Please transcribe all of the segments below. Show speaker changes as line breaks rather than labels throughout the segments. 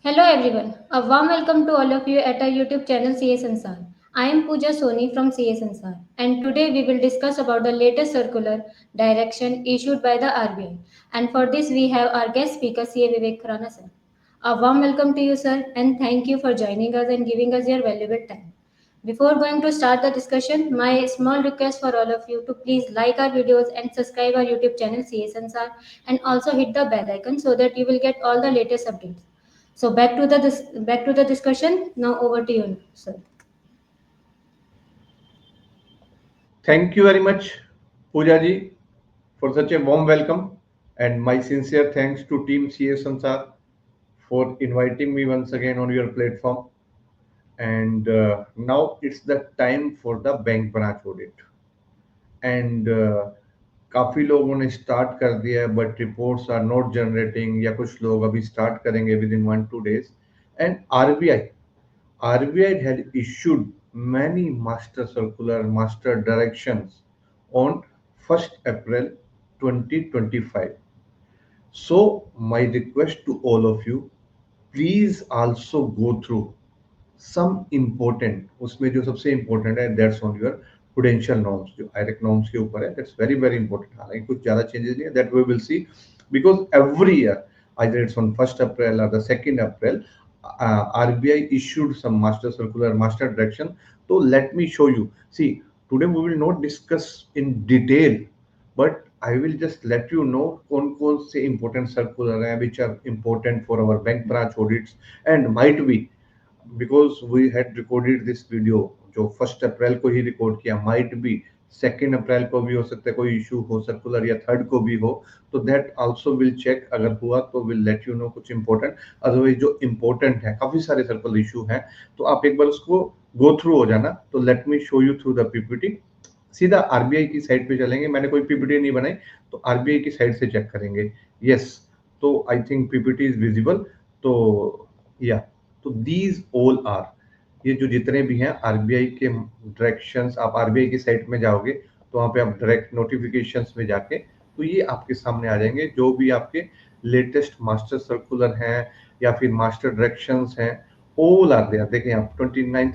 Hello everyone, a warm welcome to all of you at our YouTube channel CS Ansar. I am Pooja Soni from CS Ansar and today we will discuss about the latest circular direction issued by the RBI. And for this we have our guest speaker CA Vivek Khurana sir. A warm welcome to you sir and thank you for joining us and giving us your valuable time. Before going to start the discussion, my small request for all of you to please like our videos and subscribe our YouTube channel CS Ansar and also hit the bell icon so that you will get all the latest updates. So back to the discussion. Now over to you, sir.
Thank you very much, Pooja ji, for such a warm welcome. And my sincere thanks to Team CS Sansar for inviting me once again on your platform. And now it's the time for the bank branch audit. And काफी लोगों ने start कर दिया है but reports are not generating या कुछ लोग अभी स्टार्ट करेंगे within 1-2 days and RBI had issued many master circular master directions on 1st April 2025. So my request to all of you, please also go through some important, उसमें जो सबसे important है that's on your prudential norms, जो IRAC norms के ऊपर है, that's very very important. हालांकि कुछ ज़्यादा changes नहीं है, that we will see because every year either it's on 1st April or the 2nd April, RBI issued some master circular master direction. So let me show you. See, today we will not discuss in detail, but I will just let you know कौन-कौन से important circular हैं which are important for our bank branch audits and might be because we had recorded this video जो 1st अप्रैल को ही record किया might be 2nd अप्रैल को भी हो सकता है कोई इशू हो सर्कुलर या 3rd को भी हो तो दैट आल्सो विल चेक अगर हुआ तो विल लेट यू नो कुछ इंपॉर्टेंट अदरवाइज जो इंपॉर्टेंट है काफी सारे सर्कुलर इशू हैं तो आप एक बार उसको गो थ्रू हो जाना तो let me show you through the PPT सीधा आरबीआई की साइट पे चलेंगे मैंने कोई पीपीटी नहीं बनाई तो आरबीआई की साइट से चेक करेंगे यस तो I think PPT is visible तो या तो दीज ऑल आर ये जो जितने भी हैं आरबीआई के डायरेक्शंस आप आरबीआई की साइट में जाओगे तो वहां पे आप डायरेक्ट नोटिफिकेशंस में जाके तो ये आपके सामने आ जाएंगे जो भी आपके लेटेस्ट मास्टर सर्कुलर हैं या फिर मास्टर डायरेक्शंस हैं ऑल आर देयर देखें आप 29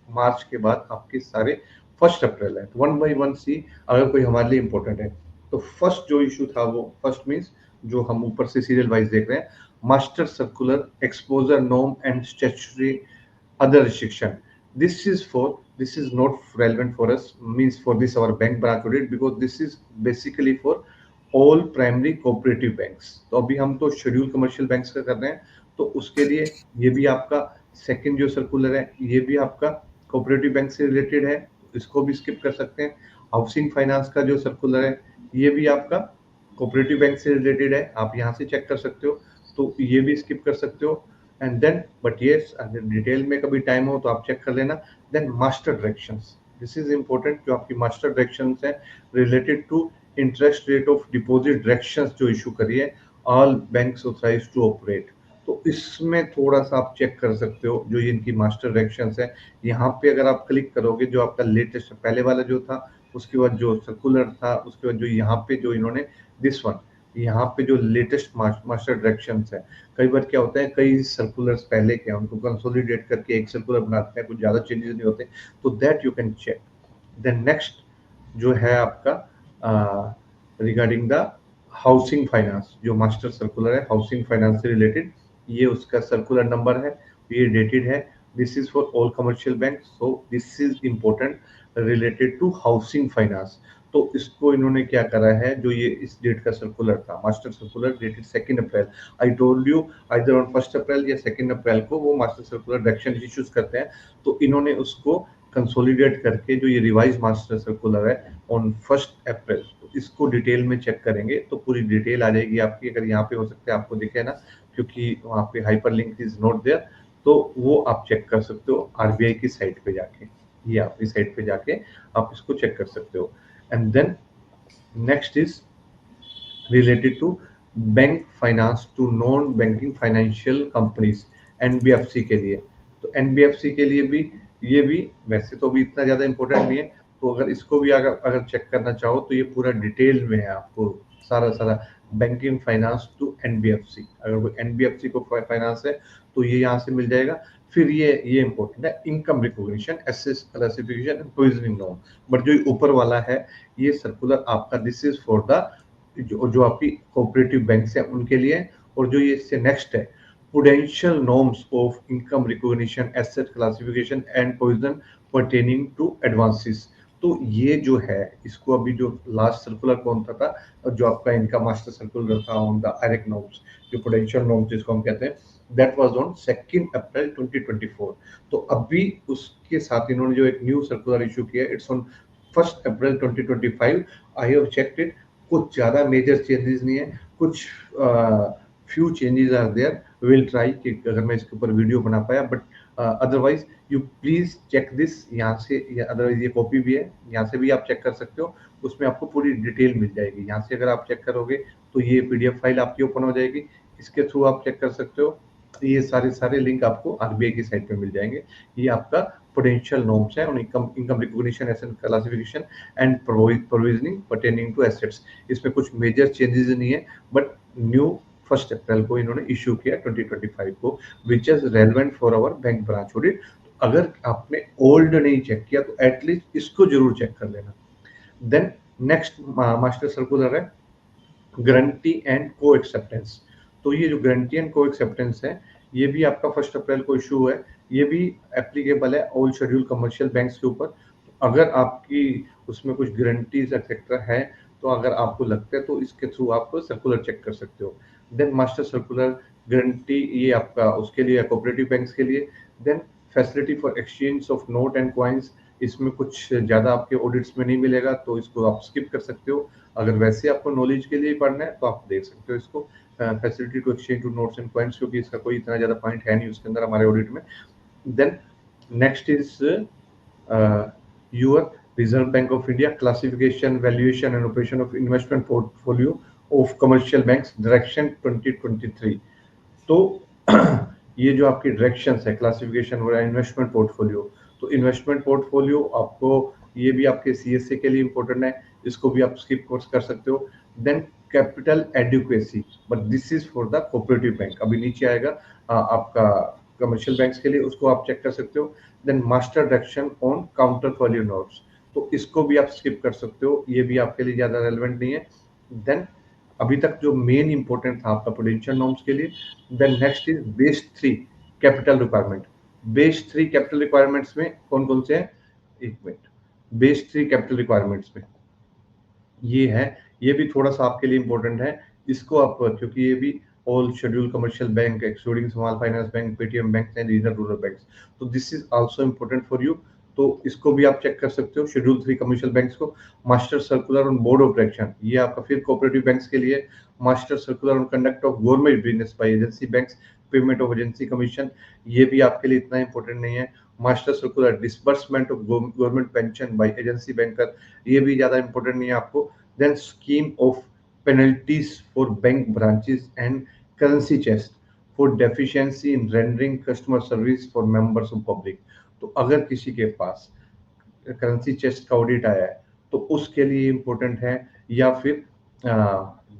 मार्च के बाद आपके सारे 1st अप्रैल है वन बाई वन सी अगर कोई हमारे लिए इंपॉर्टेंट है तो फर्स्ट जो इशू था वो फर्स्ट मीन्स जो हम ऊपर से सीरियल वाइज देख रहे हैं master circular exposure norm and statutory other restriction this is not relevant for us means for this our bank branch audit because this is basically for all primary cooperative banks तो अभी हम तो schedule commercial banks का कर रहे हैं तो उसके लिए ये भी आपका सेकंड जो सर्कुलर है ये भी आपका कोऑपरेटिव बैंक से रिलेटेड है इसको भी स्किप कर सकते हैं हाउसिंग फाइनेंस का जो सर्कुलर है ये भी आपका कोऑपरेटिव बैंक से रिलेटेड है आप यहाँ से चेक कर सकते हो तो ये भी स्किप कर सकते हो एंड देन बट यस अगर डिटेल में कभी टाइम हो तो आप चेक कर लेना then master directions this is important जो आपकी मास्टर डायरेक्शंस है related to interest rate of deposit directions जो इशू करी है all banks authorised to operate तो इसमें थोड़ा सा आप चेक कर सकते हो जो ये इनकी मास्टर डायरेक्शंस है यहाँ पे अगर आप क्लिक करोगे जो आपका लेटेस्ट पहले वाला जो था उसके बाद जो सर्कुलर था उसके बाद जो यहाँ पे जो इन्होंने दिस वन यहाँ पे जो लेटेस्ट मास्टर डायरेक्शंस है कई बार क्या होता है कई सर्कुलर्स पहले के उनको कंसोलिडेट करके एक सर्कुलर बनाते हैं कुछ ज्यादा चेंजेस नहीं होते तो that you can check then next जो है आपका रिगार्डिंग द हाउसिंग फाइनेंस जो मास्टर सर्कुलर है हाउसिंग फाइनेंस से रिलेटेड ये उसका सर्कुलर नंबर है ये डेटेड है this is for all commercial bank so this is important related to housing finance तो इसको इन्होंने क्या करा है जो ये इस डेट का सर्कुलर था master circular dated 2nd April I told you either on 1st अप्रैल या 2nd अप्रैल को वो मास्टर सर्कुलर डायरेक्शन इश्यूज करते हैं तो इन्होंने उसको कंसोलिडेट करके जो ये रिवाइज मास्टर सर्कुलर है ऑन 1st अप्रैल तो इसको डिटेल में चेक करेंगे तो पूरी डिटेल आ जाएगी आपकी अगर यहाँ पे हो सकता है आपको दिखे ना क्योंकि वहाँ पे hyperlink is not there तो वो आप चेक कर सकते हो आरबीआई की साइट पे जाके ये आपकी साइट पे जाके आप इसको चेक कर सकते हो and then next is related to bank finance to non banking financial companies NBFC के लिए तो एनबीएफसी के लिए भी ये भी वैसे तो भी इतना ज्यादा इंपॉर्टेंट नहीं है तो अगर इसको भी अगर चेक करना चाहो तो ये पूरा डिटेल में है आपको सारा सारा बैंकिंग फाइनेंस टू एनबीएफसी। अगर कोई एनबीएफसी को फाइनेंस है तो ये यहाँ से मिल जाएगा। फिर ये इंपॉर्टेंट है, income recognition, asset classification and provisioning norm. But जो ऊपर वाला है ये सर्कुलर आपका, दिस इज फॉर द जो आपकी कोऑपरेटिव बैंक्स है उनके लिए। और जो ये इससे नेक्स्ट है, prudential norms of income recognition, asset classification and provision pertaining to advances। तो ये जो है इसको अभी जो लास्ट सर्कुलर कौन सा था, और जो आपका इनका मास्टर सर्कुलर था ऑन द आयरेक नॉर्म्स, जो प्रोडेंशियल नॉर्म्स जिसको हम कहते हैं, दैट वाज ऑन 2 अप्रैल 2024। तो अभी उसके साथ इन्होंने जो एक न्यू सर्कुलर इशू किया, it's on 1 April 2025। I have checked it, कुछ ज्यादा मेजर चेंजेस नहीं है, कुछ few changes are there. Will try कि अगर मैं इसके ऊपर वीडियो बना पाया, but otherwise you please check this यहाँ से, या अदरवाइज ये कॉपी भी है, यहाँ से भी आप चेक कर सकते हो। उसमें आपको पूरी डिटेल मिल जाएगी। यहाँ से अगर आप चेक करोगे तो ये पीडीएफ फाइल आपकी ओपन हो जाएगी, इसके थ्रू आप चेक कर सकते हो। ये सारे लिंक आपको आरबीआई की साइट पे मिल जाएंगे। ये आपका पोटेंशियल नॉर्म्स है, और income recognition, asset classification and provisioning pertaining to assets. इसमें कुछ मेजर चेंजेस नहीं है, बट न्यू 1 अप्रैल को इन्होंने इशू किया 2025 को, which is relevant for our bank branch audit. अगर आपने ओल्ड नहीं चेक किया तो एटलीस्ट इसको जरूर चेक कर लेना। देन नेक्स्ट मास्टर सर्कुलर है गारंटी एंड को एक्सेप्टेंस। तो ये जो गारंटी एंड को एक्सेप्टेंस है, ये भी आपका 1 अप्रैल को इशू है। ये भी एप्लीकेबल है ऑल शेड्यूल कमर्शियल बैंक्स के ऊपर। अगर आपकी उसमें कुछ गारंटीज एक्सेट्रा है, तो अगर आपको लगता है तो इसके थ्रू आप सर्कुलर चेक कर सकते हो। देन मास्टर सर्कुलर गारंटी, ये आपका उसके लिए कोऑपरेटिव बैंक्स के लिए। Then facility for exchange of note and coins, इसमें कुछ ज़्यादा आपके ऑडिट्स में नहीं मिलेगा, तो इसको आप स्किप कर सकते हो। अगर वैसे आपको नॉलेज के लिए पढ़ना है तो आप देख सकते हो इसको, facility to exchange to notes and coins, क्योंकि इसका कोई इतना ज़्यादा पॉइंट है नहीं उसके अंदर हमारे ऑडिट में। Then next is your Reserve Bank of India classification, valuation and operation of investment portfolio of commercial banks direction 2023। तो ये जो आपकी डायरेक्शंस है, क्लासिफिकेशन हो रहा है, इन्वेस्टमेंट पोर्टफोलियो, तो इन्वेस्टमेंट पोर्टफोलियो आपको, ये भी आपके सीएसए के लिए इंपॉर्टेंट है, इसको भी आप स्किप कोर्स कर सकते हो। Then capital adequacy, but this is for the cooperative bank, अभी नीचे आएगा आपका कमर्शियल बैंक्स के लिए, उसको आप चेक कर सकते हो। Then master direction on counter value notes, तो इसको भी आप स्किप कर सकते हो, ये भी आपके लिए ज्यादा रेलेवेंट नहीं है। देन अभी तक जो मेन इंपॉर्टेंट था आपका प्रूडेंशियल नॉर्म्स के लिए। Then next is Basel 3 capital requirement. Basel 3 capital requirements में कौन कौन से हैं, एक मिनट, बेस 3 कैपिटल रिक्वायरमेंट्स में ये है, ये भी थोड़ा सा आपके लिए इंपॉर्टेंट है। इसको आप, क्योंकि ये भी all schedule commercial bank excluding small finance bank, Paytm bank and regional rural bank, तो this is also important for you. तो इसको भी आप चेक कर सकते हो, शेड्यूल 3 कमर्शियल बैंक्स को। Master circular on board of direction, ये आपका फिर कोऑपरेटिव बैंक्स के लिए। Master circular on conduct of government business by agency banks, payment of agency commission, ये भी आपके लिए इतना इंपॉर्टेंट नहीं है। Master circular disbursement of government pension by agency banker, ये भी ज्यादा इंपॉर्टेंट नहीं है आपको। Then scheme of penalties for bank branches and currency chest for deficiency in rendering customer service for members of public। तो अगर किसी के पास करेंसी चेस्ट का ऑडिट आया है तो उसके लिए इम्पोर्टेंट है, या फिर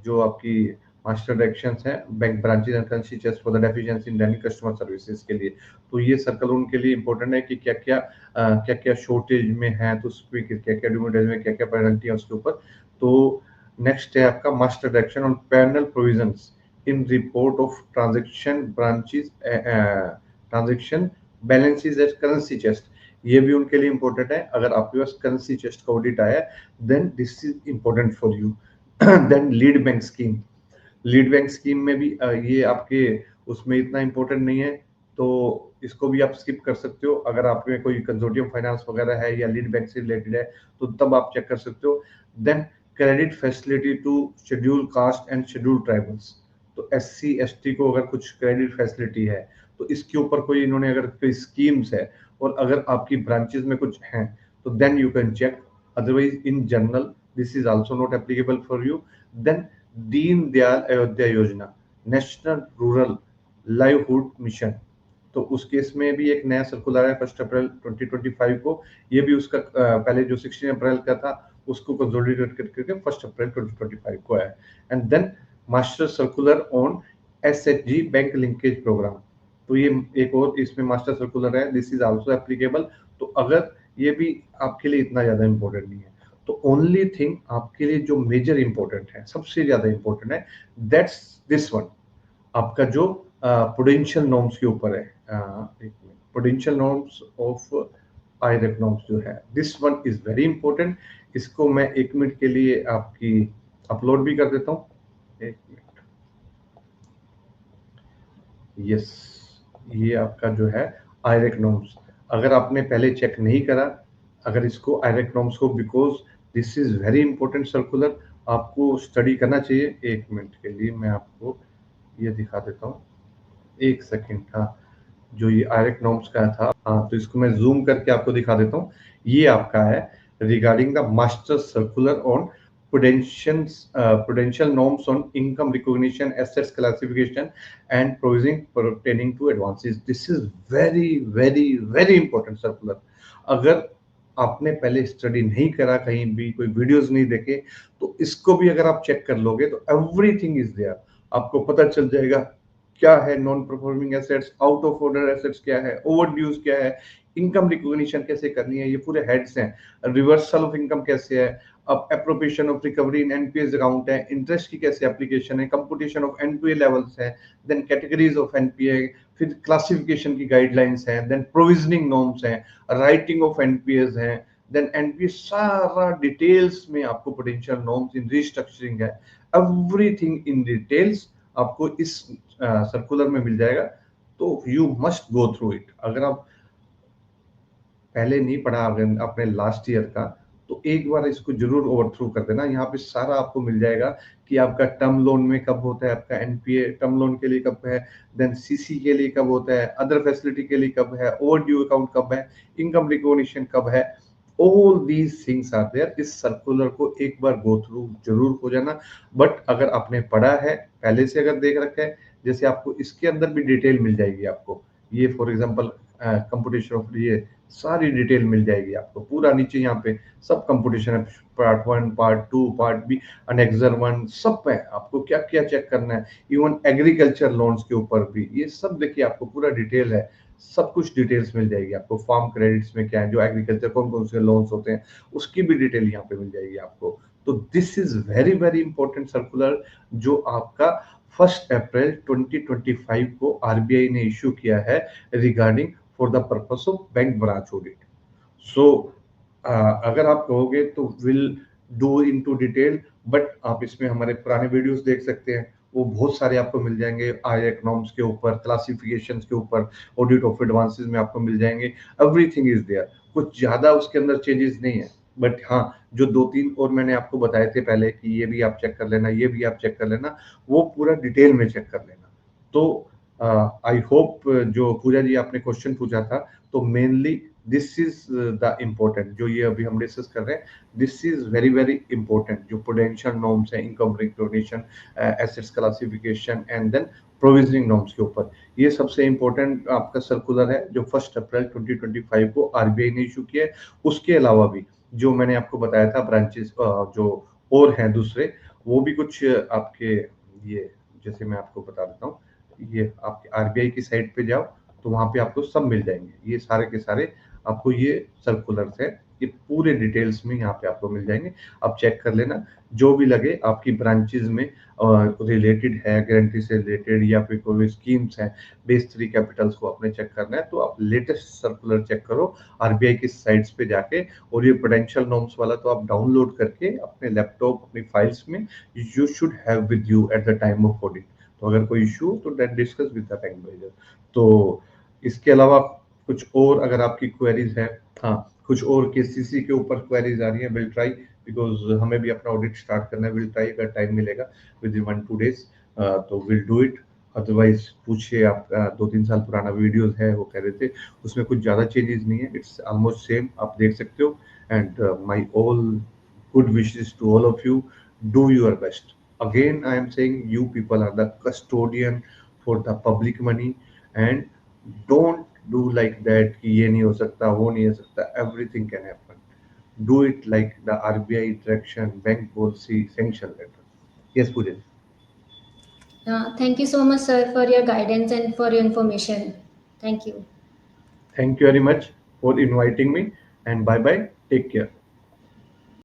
जो आपकी मास्टर डायरेक्शंस है bank branches and currency chest for the deficiency in running customer services के लिए, तो ये सर्कल उनके लिए इम्पोर्टेंट है कि क्या क्या शॉर्टेज में है, तो उसमें क्या क्या डॉक्यूमेंटेज में क्या क्या पेनल्टी है उसके ऊपर। तो नेक्स्ट है आपका master direction on panel provisions in report of transaction branches transaction balances at currency chest, ये भी उनके लिए इंपॉर्टेंट है। अगर आपके पास करेंसी चेस्ट का ऑडिट आया then this is important for you. Then lead bank scheme, lead bank scheme में भी ये आपके उसमें इतना इंपॉर्टेंट नहीं है, तो इसको भी आप स्किप कर सकते हो। अगर आप में कोई कंसोर्टियम फाइनेंस वगैरह है या लीड बैंक से रिलेटेड है तो तब आप चेक कर सकते हो। Then credit facility to schedule caste and schedule tribals, तो एससी एसटी को अगर कुछ क्रेडिट फैसिलिटी है तो इसके ऊपर कोई इन्होंने अगर कोई स्कीम्स है और अगर आपकी ब्रांचेस में कुछ हैं तो then you can check, otherwise in general this is also not applicable for you. Then Deen Dayal Ayodhya योजना, नेशनल रूरल लाइवहुड मिशन, तो उस केस में भी एक नया सर्कुलर है 1 अप्रैल 2025 को। ये भी उसका पहले जो 16 अप्रैल का था उसको कंसोलिडेट करके 1 अप्रैल 2025 को है। And then master circular on SHG bank linkage program. तो ये एक और इसमें मास्टर सर्कुलर है, दिस इज आल्सो एप्लीकेबल। तो अगर ये भी आपके लिए इतना ज्यादा इंपॉर्टेंट नहीं है, तो ओनली थिंग आपके लिए जो मेजर इंपॉर्टेंट है, सबसे ज्यादा इंपॉर्टेंट है, दैट्स दिस वन, आपका जो प्रुडेंशियल नॉर्म्स के ऊपर है। प्रुडेंशियल नॉर्म्स ऑफ आईरेक नॉर्म्स जो है, this one is very important. इसको मैं 1 मिनट के लिए आपकी अपलोड भी कर देता हूँ। 1 मिनट। यस, ये आपका जो है आईरेक नॉर्म्स, अगर आपने पहले चेक नहीं करा, अगर इसको आईरेक नॉर्म्स को, because this is very important circular, आपको स्टडी करना चाहिए। 1 मिनट के लिए मैं आपको ये दिखा देता हूँ, 1 सेकेंड। हाँ, जो ये आयरेक नॉर्म्स का था, हाँ, तो इसको मैं जूम करके आपको दिखा देता हूँ। ये आपका है regarding the master circular on prudential norms on income recognition, assets classification and provisioning pertaining to advances. This is very very very important circular। अगर आपने पहले स्टडी नहीं करा, कहीं भी कोई वीडियोस नहीं देखे, तो इसको भी अगर आप चेक कर लोगे तो एवरीथिंग इज देयर। आपको पता चल जाएगा क्या है non performing assets, out of order assets क्या है, ओवर ड्यूज क्या है, इनकम रिकॉग्निशन कैसे करनी है, ये पूरे हेड्स हैं। रिवर्सल ऑफ इनकम कैसे है, अब appropriation of recovery in NPS account है, इंटरेस्ट की कैसे एप्लीकेशन है, कंप्यूटेशन ऑफ एनपीए लेवल्स है, देन कैटेगरीज ऑफ एनपीए, फिर क्लासिफिकेशन की गाइडलाइंस हैं, देन प्रोविजनिंग नॉर्म्स हैं, राइटिंग ऑफ एनपीएस हैं, देन एनपीए, सारा डिटेल्स में आपको पोटेंशियल नॉर्म्स इन रिस्ट्रक्चरिंग है, एवरीथिंग इन डिटेल्स आपको इस सर्कुलर में मिल जाएगा। तो you must go through it. अगर आप पहले नहीं पढ़ा अगर आपने लास्ट ईयर का, तो एक बार इसको जरूर ओवर थ्रू कर देना। यहाँ पे सारा आपको मिल जाएगा कि आपका टर्म लोन में कब होता है, आपका एनपीए टर्म लोन के लिए कब है, देन सीसी के लिए कब होता है, अदर फैसिलिटी के लिए कब है, ओवर ड्यू अकाउंट कब है, इनकम रिकॉग्निशन कब है, all these things are there. इस सर्कुलर को एक बार गो थ्रू जरूर हो जाना। बट अगर आपने पढ़ा है पहले से, अगर देख रखा है, जैसे आपको इसके अंदर भी डिटेल मिल जाएगी आपको। ये फॉर एग्जांपल कंप्यूटेशन ऑफ, ये सारी डिटेल मिल जाएगी आपको पूरा नीचे यहाँ पे, सब कंप्यूटेशन है, part 1, part 2, part B, annexure 1, सब है आपको क्या क्या चेक करना है। इवन एग्रीकल्चर लोन्स के ऊपर भी ये सब देखिए, आपको पूरा डिटेल है, सब कुछ डिटेल्स मिल जाएगी आपको। फार्म क्रेडिट्स में क्या है, जो एग्रीकल्चर कौन कौन से लोन्स होते हैं, उसकी भी डिटेल यहाँ पे मिल जाएगी आपको। तो this is very very important circular, जो आपका 1 अप्रैल 2025 को आरबीआई ने इश्यू किया है regarding for the purpose of bank branch audit. So अगर आप कहोगे तो will do into detail, but आप इसमें हमारे पुराने वीडियोस देख सकते हैं, वो बहुत सारे आपको मिल जाएंगे। आई नॉर्म्स के ऊपर, क्लासिफिकेशन के ऊपर, ऑडिट ऑफ एडवांसेस में आपको मिल जाएंगे, एवरीथिंग इज देयर। कुछ ज्यादा उसके अंदर चेंजेस नहीं है, बट हाँ, जो 2-3 और मैंने आपको बताए थे पहले कि ये भी आप चेक कर लेना, ये भी आप चेक कर लेना, वो पूरा डिटेल में चेक कर लेना। तो आई होप, जो पूजा जी आपने क्वेश्चन पूछा था, तो mainly this is the important, जो ये अभी हम डिस्कस कर रहे हैं, this is very very important. जो प्रुडेंशियल नॉर्म्स है, income recognition, assets classification and then provisioning norms के ऊपर, ये सबसे इंपॉर्टेंट आपका सर्कुलर है, जो 1 अप्रैल 2025 को आरबीआई ने इशू किया है। उसके अलावा भी जो मैंने आपको बताया था ब्रांचेस जो और हैं दूसरे, वो भी कुछ आपके, ये जैसे मैं आपको बता देता हूँ, ये आपके आरबीआई की साइट पे जाओ, तो वहां पे आपको सब मिल जाएंगे, ये सारे के सारे आपको ये सर्कुलर्स है, ये पूरे डिटेल्स में यहाँ पे आपको मिल जाएंगे। आप चेक कर लेना, जो भी लगे आपकी ब्रांचेस में रिलेटेड है, गारंटी से रिलेटेड, या फिर कोई स्कीम्स है, बेस 3 कैपिटल्स को आपने चेक करना है, तो आप लेटेस्ट सर्कुलर चेक करो आरबीआई की साइट्स पे जाके। और ये पोटेंशियल नॉर्म्स वाला तो आप डाउनलोड करके अपने लैपटॉप, अपनी फाइल्स में you should have with you at the time of audit. तो अगर कोई इशू हो तो then discuss with the bank manager. तो इसके अलावा कुछ और अगर आपकी क्वेरीज है, हाँ, कुछ और केसीसी के ऊपर क्वेरीज आ रही है, विल ट्राई, बिकॉज हमें भी अपना ऑडिट स्टार्ट करना है, विल ट्राई, अगर टाइम मिलेगा विद इन 1-2 डेज, तो विल डू इट। अदरवाइज पूछिए, आप 2-3 साल पुराना वीडियोस है, वो कह रहे थे उसमें कुछ ज्यादा चेंजेस नहीं है, इट्स ऑलमोस्ट सेम, आप देख सकते हो। And my all good wishes to all of you. Do your best. Again, I am saying you people are the custodian for the public money, and don't do like that कि ये नहीं हो सकता, वो नहीं हो सकता, everything can happen. Do it like the RBI direction, bank policy, sanction letter. Yes, Pujan.
Thank you so much, sir, for your guidance and for your information. Thank you.
Thank you very much for inviting me, and bye bye. Take care.